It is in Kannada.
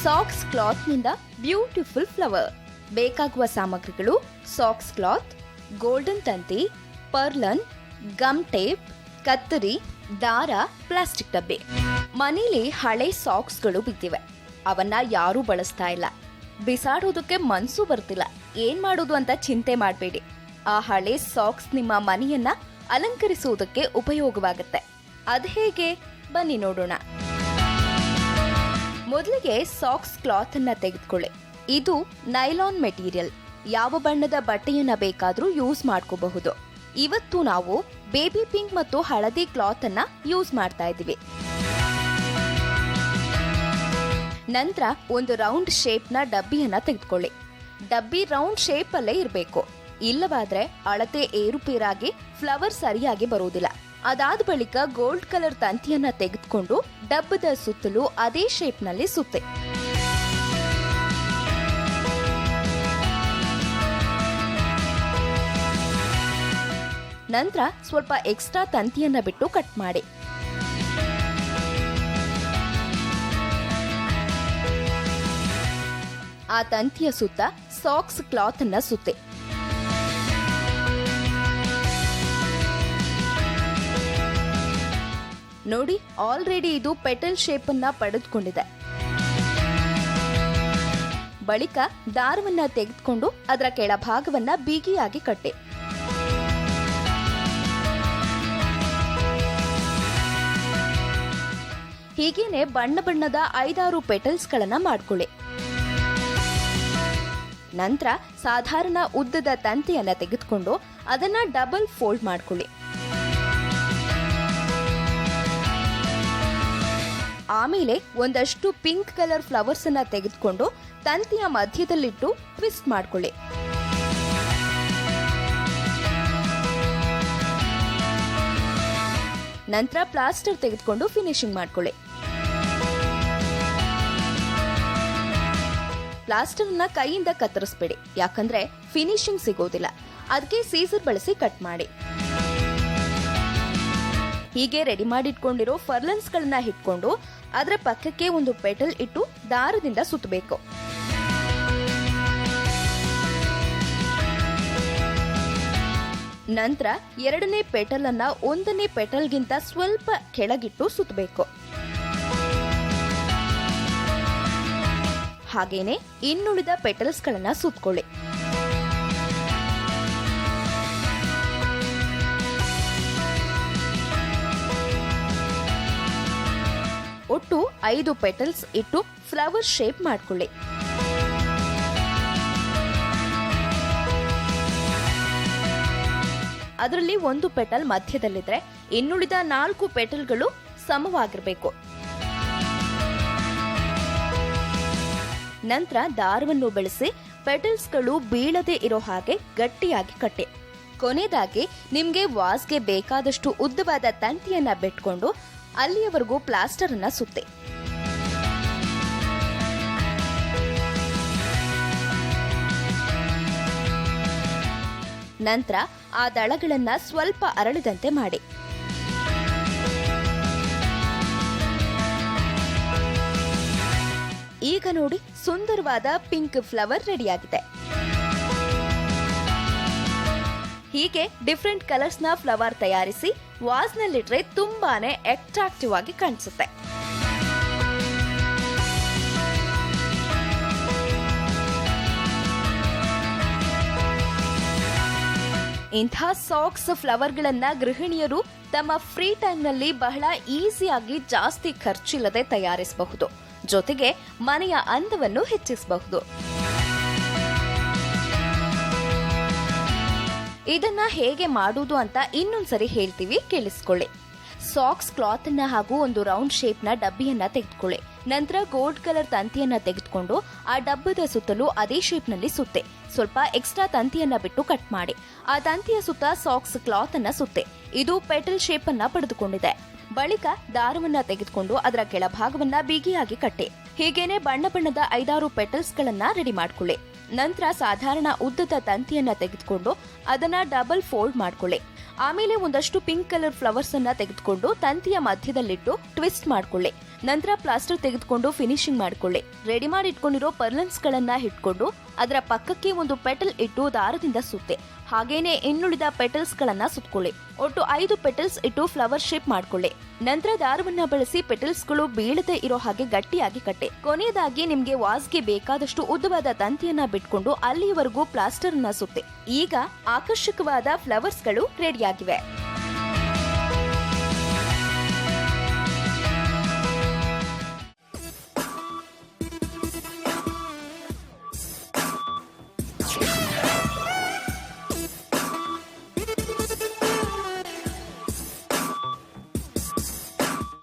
ಸಾಕ್ಸ್ ಕ್ಲಾತ್ ನಿಂದ ಬ್ಯೂಟಿಫುಲ್ ಫ್ಲವರ್. ಬೇಕಾಗುವ ಸಾಮಗ್ರಿಗಳು: ಸಾಕ್ಸ್ ಕ್ಲಾತ್, ಗೋಲ್ಡನ್ ತಂತಿ, ಪರ್ಲನ್, ಗಮ್ ಟೇಪ್, ಕತ್ತರಿ, ದಾರ, ಪ್ಲಾಸ್ಟಿಕ್ ಡಬ್ಬೆ. ಮನೇಲಿ ಹಳೆ ಸಾಕ್ಸ್ಗಳು ಬಿದ್ದಿವೆ. ಅವನ್ನ ಯಾರೂ ಬಳಸ್ತಾ ಇಲ್ಲ. ಬಿಸಾಡೋದಕ್ಕೆ ಮನ್ಸು ಬರ್ತಿಲ್ಲ. ಏನ್ ಮಾಡೋದು ಅಂತ ಚಿಂತೆ ಮಾಡಬೇಡಿ. ಆ ಹಳೆ ಸಾಕ್ಸ್ ನಿಮ್ಮ ಮನೆಯನ್ನ ಅಲಂಕರಿಸುವುದಕ್ಕೆ ಉಪಯೋಗವಾಗುತ್ತೆ. ಅದ್ ಹೇಗೆ? ಬನ್ನಿ ನೋಡೋಣ. ಮೊದಲಿಗೆ ಸಾಕ್ಸ್ ಕ್ಲಾತ್ ಅನ್ನ ತೆಗೆದುಕೊಳ್ಳಿ. ಇದು ನೈಲಾನ್ ಮೆಟೀರಿಯಲ್. ಯಾವ ಬಣ್ಣದ ಬಟ್ಟೆಯನ್ನ ಬೇಕಾದ್ರೂ ಯೂಸ್ ಮಾಡ್ಕೋಬಹುದು. ಇವತ್ತು ನಾವು ಬೇಬಿ ಪಿಂಕ್ ಮತ್ತು ಹಳದಿ ಕ್ಲಾತ್ ಅನ್ನ ಯೂಸ್ ಮಾಡ್ತಾ ಇದೀವಿ. ನಂತರ ಒಂದು ರೌಂಡ್ ಶೇಪ್ ನ ಡಬ್ಬಿಯನ್ನ ತೆಗೆದುಕೊಳ್ಳಿ. ಡಬ್ಬಿ ರೌಂಡ್ ಶೇಪ್ ಅಲ್ಲೇ ಇರಬೇಕು. ಇಲ್ಲವಾದ್ರೆ ಅಳತೆ ಏರುಪೇರಾಗಿ ಫ್ಲವರ್ ಸರಿಯಾಗಿ ಬರುವುದಿಲ್ಲ. ಅದಾದ ಬಳಿಕ ಗೋಲ್ಡ್ ಕಲರ್ ತಂತಿಯನ್ನ ತೆಗೆದುಕೊಂಡು ಡಬ್ಬದ ಸುತ್ತಲೂ ಅದೇ ಶೇಪ್ ನಲ್ಲಿ ಸುತ್ತೆ. ನಂತರ ಸ್ವಲ್ಪ ಎಕ್ಸ್ಟ್ರಾ ತಂತಿಯನ್ನ ಬಿಟ್ಟು ಕಟ್ ಮಾಡಿ. ಆ ತಂತಿಯ ಸುತ್ತ ಸಾಕ್ಸ್ ಕ್ಲಾತ್ ಅನ್ನ ಸುತ್ತೆ. ನೋಡಿ, ಆಲ್ರೆಡಿ ಇದು ಪೆಟಲ್ ಶೇಪ್ ಅನ್ನ ಪಡೆದುಕೊಂಡಿದೆ. ಬಳಿಕ ದಾರವನ್ನ ತೆಗೆದುಕೊಂಡು ಅದರ ಕೆಳಭಾಗವನ್ನ ಬಿಗಿಯಾಗಿ ಕಟ್ಟಿ. ಹೀಗೇನೆ ಬಣ್ಣ ಬಣ್ಣದ 5-6 ಪೆಟಲ್ಸ್ ಗಳನ್ನ ಮಾಡ್ಕೊಳ್ಳಿ. ನಂತರ ಸಾಧಾರಣ ಉದ್ದದ ತಂತಿಯನ್ನ ತೆಗೆದುಕೊಂಡು ಅದನ್ನ ಡಬಲ್ ಫೋಲ್ಡ್ ಮಾಡ್ಕೊಳ್ಳಿ. ಆಮೇಲೆ ಒಂದಷ್ಟು ಪಿಂಕ್ ಕಲರ್ ಫ್ಲವರ್ಸ್ ಅನ್ನ ತೆಗೆದುಕೊಂಡು ತಂತಿಯ ಮಧ್ಯದಲ್ಲಿಟ್ಟು ಟ್ವಿಸ್ಟ್ ಮಾಡ್ಕೊಳ್ಳಿ. ನಂತರ ಪ್ಲಾಸ್ಟರ್ ತೆಗೆದುಕೊಂಡು ಫಿನಿಶಿಂಗ್ ಮಾಡ್ಕೊಳ್ಳಿ. ಪ್ಲಾಸ್ಟರ್ ನ ಕೈಯಿಂದ ಕತ್ತರಿಸಬೇಡಿ, ಯಾಕಂದ್ರೆ ಫಿನಿಶಿಂಗ್ ಸಿಗೋದಿಲ್ಲ. ಅದಕ್ಕೆ ಸೀಸರ್ ಬಳಸಿ ಕಟ್ ಮಾಡಿ. ಹೀಗೆ ರೆಡಿ ಮಾಡಿಟ್ಕೊಂಡಿರೋ ಫರ್ಲನ್ಸ್ ಗಳನ್ನ ಇಟ್ಕೊಂಡು ಅದರ ಪಕ್ಕಕ್ಕೆ ಒಂದು ಪೆಟಲ್ ಇಟ್ಟು ದಾರದಿಂದ ಸುತ್ತಬೇಕು. ನಂತರ 2ನೇ ಪೆಟಲ್ ಅನ್ನ 1ನೇ ಪೆಟಲ್ಗಿಂತ ಸ್ವಲ್ಪ ಕೆಳಗಿಟ್ಟು ಸುತ್ತಬೇಕು. ಹಾಗೇನೆ ಇನ್ನುಳಿದ ಪೆಟಲ್ಸ್ ಗಳನ್ನ ಸುತ್ತಕೊಳ್ಳಿ. ಒಟ್ಟು 5 ಪೆಟಲ್ಸ್ ಇಟ್ಟು ಫ್ಲವರ್ ಶೇಪ್ ಮಾಡ್ಕೊಳ್ಳಿ. ಅದರಲ್ಲಿ 1 ಪೆಟಲ್ ಮಧ್ಯದಲ್ಲಿದ್ರೆ ಇನ್ನುಳಿದ 4 ಪೆಟಲ್ಗಳು ಸಮವಾಗಿರಬೇಕು. ನಂತರ ದಾರವನ್ನು ಬಳಸಿ ಪೆಟಲ್ಸ್ಗಳು ಬೀಳದೆ ಇರೋ ಹಾಗೆ ಗಟ್ಟಿಯಾಗಿ ಕಟ್ಟಿ. ಕೊನೆಯದಾಗಿ ನಿಮ್ಗೆ ವಾಸ್ಗೆ ಬೇಕಾದಷ್ಟು ಉದ್ದವಾದ ತಂತಿಯನ್ನ ಬಿಟ್ಕೊಂಡು ಅಲ್ಲಿಯವರೆಗೂ ಪ್ಲಾಸ್ಟರ್ ಅನ್ನ ಸುತ್ತೆ. ನಂತರ ಆ ದಳಗಳನ್ನ ಸ್ವಲ್ಪ ಅರಳಿದಂತೆ ಮಾಡಿ. ಈಗ ನೋಡಿ, ಸುಂದರವಾದ ಪಿಂಕ್ ಫ್ಲವರ್ ರೆಡಿಯಾಗಿದೆ. ಹೀಗೆ ಡಿಫರೆಂಟ್ ಕಲರ್ಸ್ ನ ಫ್ಲವರ್ ತಯಾರಿಸಿ ವಾಸ್ ನಲ್ಲಿಟ್ರೆ ತುಂಬಾನೇ ಅಟ್ರಾಕ್ಟಿವ್ ಆಗಿ ಕಾಣಿಸುತ್ತೆ. ಇಂಥ ಸಾಕ್ಸ್ ಫ್ಲವರ್ ಗಳನ್ನ ಗೃಹಿಣಿಯರು ತಮ್ಮ ಫ್ರೀ ಟೈಮ್ ನಲ್ಲಿ ಬಹಳ ಈಸಿಯಾಗಿ ಜಾಸ್ತಿ ಖರ್ಚಿಲ್ಲದೆ ತಯಾರಿಸಬಹುದು. ಜೊತೆಗೆ ಮನೆಯ ಅಂದವನ್ನು ಹೆಚ್ಚಿಸಬಹುದು. ಇದನ್ನ ಹೇಗೆ ಮಾಡುವುದು ಅಂತ ಇನ್ನೊಂದ್ಸರಿ ಹೇಳ್ತೀವಿ, ಕೇಳಿಸ್ಕೊಳ್ಳಿ. ಸಾಕ್ಸ್ ಕ್ಲಾತ್ ಅನ್ನ ಹಾಗೂ ಒಂದು ರೌಂಡ್ ಶೇಪ್ ನ ಡಬ್ಬಿಯನ್ನ ತೆಗೆದುಕೊಳ್ಳಿ. ನಂತರ ಗೋಲ್ಡ್ ಕಲರ್ ತಂತಿಯನ್ನ ತೆಗೆದುಕೊಂಡು ಆ ಡಬ್ಬದ ಸುತ್ತಲೂ ಅದೇ ಶೇಪ್ ನಲ್ಲಿ ಸುತ್ತೆ. ಸ್ವಲ್ಪ ಎಕ್ಸ್ಟ್ರಾ ತಂತಿಯನ್ನ ಬಿಟ್ಟು ಕಟ್ ಮಾಡಿ. ಆ ತಂತಿಯ ಸುತ್ತ ಸಾಕ್ಸ್ ಕ್ಲಾತ್ ಅನ್ನ ಸುತ್ತೆ. ಇದು ಪೆಟಲ್ ಶೇಪ್ ಅನ್ನ ಪಡೆದುಕೊಂಡಿದೆ. ಬಳಿಕ ದಾರವನ್ನ ತೆಗೆದುಕೊಂಡು ಅದರ ಕೆಳಭಾಗವನ್ನ ಬಿಗಿಯಾಗಿ ಕಟ್ಟಿ. ಹೀಗೇನೆ ಬಣ್ಣ ಬಣ್ಣದ 5-6 ಪೆಟಲ್ಸ್ ಗಳನ್ನ ರೆಡಿ ಮಾಡ್ಕೊಳ್ಳಿ. ನಂತರ ಸಾಧಾರಣ ಉದ್ದದ ತಂತಿಯನ್ನ ತೆಗೆದುಕೊಂಡು ಅದನ್ನ ಡಬಲ್ ಫೋಲ್ಡ್ ಮಾಡ್ಕೊಳ್ಳಿ. ಆಮೇಲೆ ಒಂದಷ್ಟು ಪಿಂಕ್ ಕಲರ್ ಫ್ಲವರ್ಸ್ ಅನ್ನ ತೆಗೆದುಕೊಂಡು ತಂತಿಯ ಮಧ್ಯದಲ್ಲಿಟ್ಟು ಟ್ವಿಸ್ಟ್ ಮಾಡ್ಕೊಳ್ಳಿ. ನಂತರ ಪ್ಲಾಸ್ಟರ್ ತೆಗೆದುಕೊಂಡು ಫಿನಿಶಿಂಗ್ ಮಾಡ್ಕೊಳ್ಳಿ. ರೆಡಿ ಮಾಡಿ ಇಟ್ಕೊಂಡಿರೋ ಪರ್ಲನ್ಸ್ ಗಳನ್ನ ಇಟ್ಕೊಂಡು ಅದರ ಪಕ್ಕಕ್ಕೆ ಒಂದು ಪೆಟಲ್ ಇಟ್ಟು ದಾರದಿಂದ ಸುತ್ತೆ. ಹಾಗೇನೆ ಇನ್ನುಳಿದ ಪೆಟಲ್ಸ್ ಗಳನ್ನ ಸುತ್ತಕೊಳ್ಳಿ. ಒಟ್ಟು 5 ಪೆಟಲ್ಸ್ ಇಟ್ಟು ಫ್ಲವರ್ ಶೇಪ್ ಮಾಡ್ಕೊಳ್ಳಿ. ನಂತರ ದಾರವನ್ನ ಬಳಸಿ ಪೆಟಲ್ಸ್ ಗಳು ಬೀಳದೆ ಇರೋ ಹಾಗೆ ಗಟ್ಟಿಯಾಗಿ ಕಟ್ಟೆ. ಕೊನೆಯದಾಗಿ ನಿಮ್ಗೆ ವಾಸ್ಗೆ ಬೇಕಾದಷ್ಟು ಉದ್ದವಾದ ತಂತಿಯನ್ನ ಬಿಟ್ಕೊಂಡು ಅಲ್ಲಿಯವರೆಗೂ ಪ್ಲಾಸ್ಟರ್ ಅನ್ನ ಸುತ್ತೆ. ಈಗ ಆಕರ್ಷಕವಾದ ಫ್ಲವರ್ಸ್ ಗಳು ರೆಡಿಯಾಗಿವೆ.